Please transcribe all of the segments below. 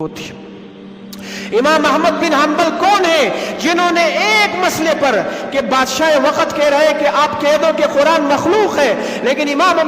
ہوتی ہے۔ امام احمد بن حنبل کون ہے جنہوں نے ایک مسئلے پر کہ بادشاہ وقت کہہ رہے کہ آپ کہہ دو کہ قرآن مخلوق ہے، لیکن امام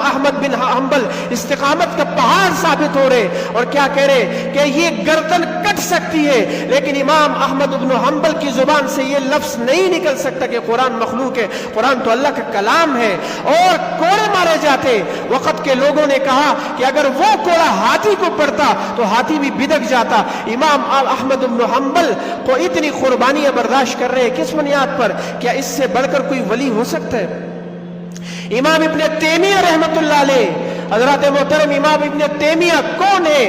احمد بن حنبل استقامت کا پہاڑ ثابت ہو رہے اور کیا کہہ رہے کہ یہ گردن کٹ سکتی ہے، لیکن امام احمد بن حنبل کی زبان سے یہ لفظ نہیں نکل سکتا کہ قرآن مخلوق ہے، قرآن تو اللہ کا کلام ہے، اور کوڑے مارے جاتے۔ وقت کے لوگوں نے کہا کہ اگر وہ کوڑا ہاتھی کو پڑتا تو ہاتھی بھی بدک جاتا۔ امام احمد بن حنبل کو اتنی قربانیاں برداشت کر رہے ہیں، کس بنیاد پر؟ کیا اس سے بڑھ کر کوئی ولی ہو سکتا ہے؟ امام ابن تیمیہ رحمت اللہ علیہ، حضرات محترم امام ابن تیمیہ کون ہے؟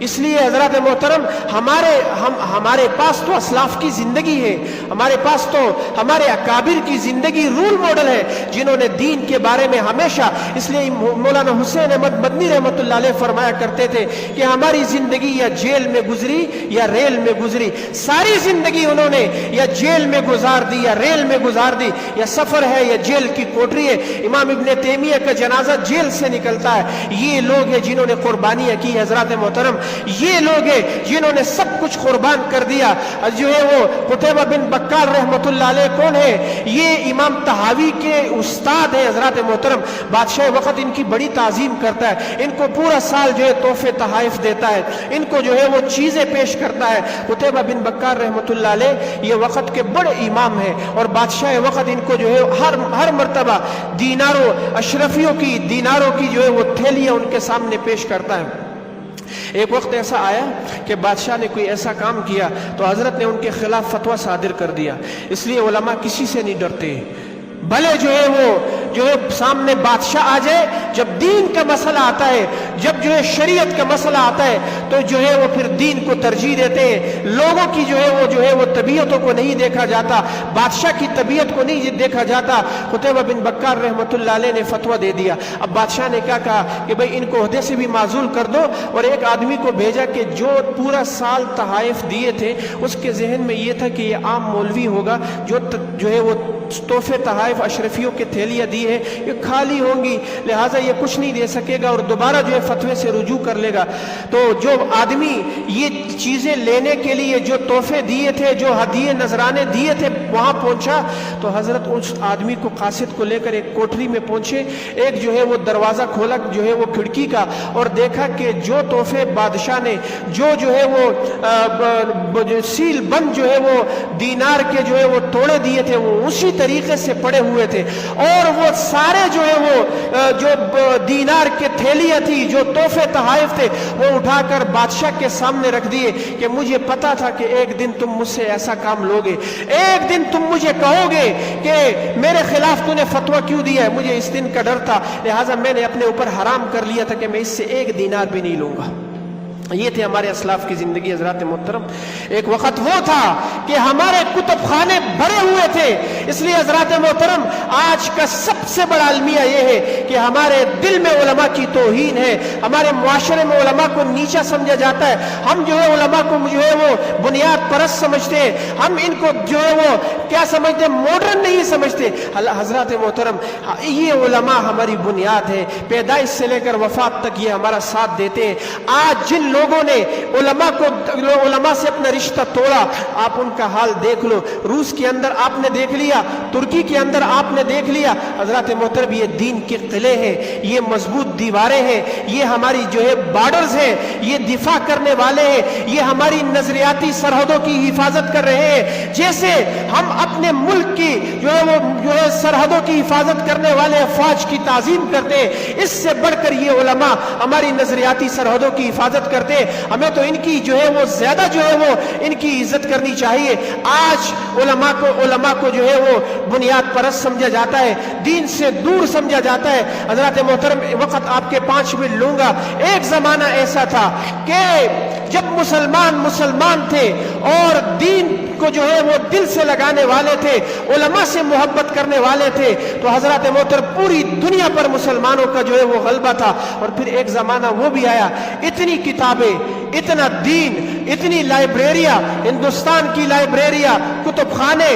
اس لیے حضرات محترم ہمارے پاس تو اسلاف کی زندگی ہے، ہمارے پاس تو ہمارے اکابر کی زندگی رول ماڈل ہے، جنہوں نے دین کے بارے میں ہمیشہ، اس لیے مولانا حسین احمد مدنی رحمت اللہ علیہ فرمایا کرتے تھے کہ ہماری زندگی یا جیل میں گزری یا ریل میں گزری، ساری زندگی انہوں نے یا جیل میں گزار دی یا ریل میں گزار دی، یا سفر ہے یا جیل کی کوٹری ہے۔ امام ابن تیمیہ کا جنازہ جیل سے نکلتا ہے۔ یہ لوگ ہیں جنہوں نے قربانیاں کی، حضرات محترم یہ لوگ ہیں جنہوں نے سب کچھ قربان کر دیا۔ جو ہے وہ قتیبہ بن بکار رحمت اللہ علیہ کون ہے؟ یہ امام طحاوی کے استاد ہیں حضرات محترم۔ بادشاہ وقت ان کی بڑی تعظیم کرتا ہے، ان کو پورا سال جو ہے تحفے تحائف دیتا ہے، ان کو جو ہے وہ چیزیں پیش کرتا ہے۔ قتیبہ بن بکار رحمت اللہ علیہ یہ وقت کے بڑے امام ہیں، اور بادشاہ وقت ان کو جو ہے ہر مرتبہ دیناروں، اشرفیوں کی دیناروں کی جو ہے وہ تھیلیاں ان کے سامنے پیش کرتا ہے۔ ایک وقت ایسا آیا کہ بادشاہ نے کوئی ایسا کام کیا تو حضرت نے ان کے خلاف فتویٰ صادر کر دیا۔ اس لیے علماء کسی سے نہیں ڈرتے، بھلے جو ہے وہ سامنے بادشاہ آ جائے، جب دین کا مسئلہ آتا ہے، جب جو ہے شریعت کا مسئلہ آتا ہے تو جو ہے وہ پھر دین کو ترجیح دیتے ہیں۔ لوگوں کی جو ہے وہ طبیعتوں کو نہیں دیکھا جاتا، بادشاہ کی طبیعت کو نہیں دیکھا جاتا۔ قتیبہ بن بکار رحمت اللہ علیہ نے فتویٰ دے دیا۔ اب بادشاہ نے کیا کہا کہ بھئی ان کو عہدے سے بھی معزول کر دو، اور ایک آدمی کو بھیجا کہ جو پورا سال تحائف دیے تھے اس کے ذہن میں یہ تھا کہ یہ عام مولوی ہوگا، جو ہے وہ تحفے تحائف اشرفیوں کے تھیلیاں دی ہے، یہ خالی ہوں گی، لہٰذا یہ کچھ نہیں دے سکے گا اور دوبارہ جو ہے فتوے سے رجوع کر لے گا۔ تو جو آدمی یہ چیزیں لینے کے لیے جو تحفے دیے تھے، جو ہدیے نذرانے دیے تھے، وہاں پہنچا تو حضرت اس آدمی کو قاصد کو لے کر ایک کوٹری میں پہنچے۔ ایک جو ہے وہ دروازہ کھولا جو ہے وہ کھڑکی کا، اور دیکھا کہ جو تحفے بادشاہ نے جو ہے وہ سیل بند جو ہے وہ دینار کے جو ہے وہ توڑے دیے تھے، وہ اسی طریقے سے پڑے ہوئے تھے، اور وہ سارے جو ہے وہ جو دینار کے تھیلیاں تھی، جو تحفے تحائف تھے، وہ اٹھا کر بادشاہ کے سامنے رکھ دیے کہ مجھے پتا تھا کہ ایک دن تم مجھ سے ایسا کام لوگے، ایک دن تم مجھے کہو گے کہ میرے خلاف تو نے فتویٰ کیوں دیا ہے، مجھے اس دن کا ڈر تھا، لہٰذا میں نے اپنے اوپر حرام کر لیا تھا کہ میں اس سے ایک دینار بھی نہیں لوں گا۔ یہ تھے ہمارے اسلاف کی زندگی حضرات محترم۔ ایک وقت وہ تھا کہ ہمارے کتب خانے بھرے ہوئے تھے، اس لیے حضرات محترم آج کا سب سے بڑا المیہ یہ ہے کہ ہمارے دل میں علماء کی توہین ہے، ہمارے معاشرے میں علماء کو نیچا سمجھا جاتا ہے، ہم جو ہے علماء کو جو ہے وہ بنیاد پرست سمجھتے ہیں، ہم ان کو جو ہے وہ کیا سمجھتے ہیں، ماڈرن نہیں سمجھتے۔ حضرات محترم یہ علماء ہماری بنیاد ہے، پیدائش سے لے کر وفات تک یہ ہمارا ساتھ دیتے ہیں۔ آج جن لوگوں نے علماء سے اپنا رشتہ توڑا، آپ ان کا حال دیکھ لو، روس کے اندر آپ نے دیکھ لیا، ترکی کے اندر آپ نے دیکھ لیا۔ حضرات محترم یہ دین کے قلعے ہیں، یہ مضبوط دیواریں ہیں، یہ ہماری جو ہے بارڈرز ہیں، یہ دفاع کرنے والے ہیں، یہ ہماری نظریاتی سرحدوں کی حفاظت کر رہے ہیں۔ جیسے ہم اپنے ملک کی جو ہے سرحدوں کی حفاظت کرنے والے افواج کی تعظیم کرتے ہیں، اس سے بڑھ کر یہ علماء ہماری نظریاتی سرحدوں کی حفاظت کرتے ہیں۔ ہمیں تو ان کی جو ہے وہ زیادہ جو ہے وہ ان کی عزت کرنی چاہیے۔ آج علماء کو جو ہے وہ بنیاد پرست سمجھا جاتا ہے، دین سے دور سمجھا جاتا ہے۔ حضرات محترم وقت آپ کے 5 منٹ لوں گا۔ ایک زمانہ ایسا تھا کہ جب مسلمان تھے اور دین کو جو ہے وہ دل سے لگانے والے تھے، علماء سے محبت کرنے والے تھے، تو حضرات محترم پوری دنیا پر مسلمانوں کا جو ہے وہ غلبہ تھا۔ اور پھر ایک زمانہ وہ بھی آیا، اتنی کتابیں، اتنا دین، اتنی لائبریریاں، ہندوستان کی لائبریریاں، کتب خانے